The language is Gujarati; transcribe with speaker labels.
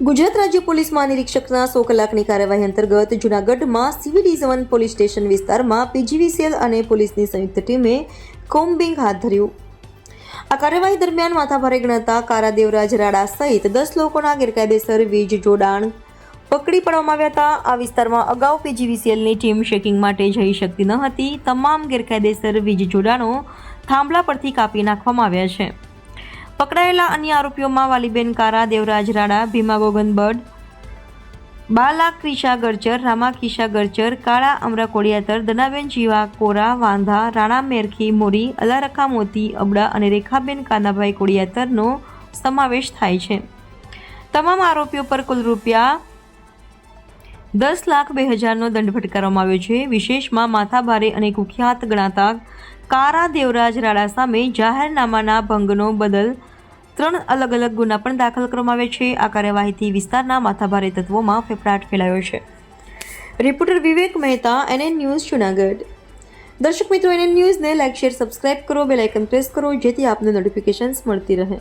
Speaker 1: ગુજરાત રાજ્ય પોલીસ મહાનિરીક્ષકના 100 કલાકની કાર્યવાહી અંતર્ગત જૂનાગઢમાં CVD-1 પોલીસ સ્ટેશન વિસ્તારમાં PGVCL અને પોલીસની સંયુક્ત ટીમે કોમ્બિંગ હાથ ધર્યું। આ કાર્યવાહી દરમિયાન માથાભારે ગણાતા કારા દેવરાજ રાડા સહિત 10 લોકોના ગેરકાયદેસર વીજ જોડાણ પકડી પાડવામાં આવ્યા હતા। આ વિસ્તારમાં અગાઉ PGVCLની ટીમ ચેકિંગ માટે જઈ શકતી ન હતી। તમામ ગેરકાયદેસર વીજ જોડાણો થાંભલા પરથી કાપી નાખવામાં આવ્યા છે। પકડાયેલા અન્ય આરોપીઓમાં વાલીબેન કારા દેવરાજ રાડા, ભીમા ગોગન બડ, બાલા ક્રિશા ગરચર, રામા કિશા ગરચર, કાળા અમરા કોડિયાતર, દનાબેન જીવા કોરા વાંધા, રાણા મેરખી મોરી, અલારખા મોતી અબડા અને રેખાબેન કાનાભાઈ કોડિયાતરનો સમાવેશ થાય છે। તમામ આરોપીઓ પર કુલ રૂપિયા 10,02,000નો દંડ ફટકારવામાં આવ્યો છે। વિશેષમાં માથાભારે અને કુખ્યાત ગણાતા કારા દેવરાજ રાડા સામે જાહેરનામાના ભંગનો બદલ 3 અલગ અલગ ગુના પણ દાખલ કરવામાં આવ્યા છે। આ કાર્યવાહીથી વિસ્તારના માથાભારે તત્વોમાં ફફડાટ ફેલાયો છે। રિપોર્ટર વિવેક મહેતા, NN ન્યૂઝ, જૂનાગઢ। દર્શક મિત્રો, NN ન્યૂઝને લાઇક, શેર, સબસ્ક્રાઇબ કરો, બેલ આઇકન પ્રેસ કરો જેથી આપને નોટિફિકેશન્સ મળતી રહે।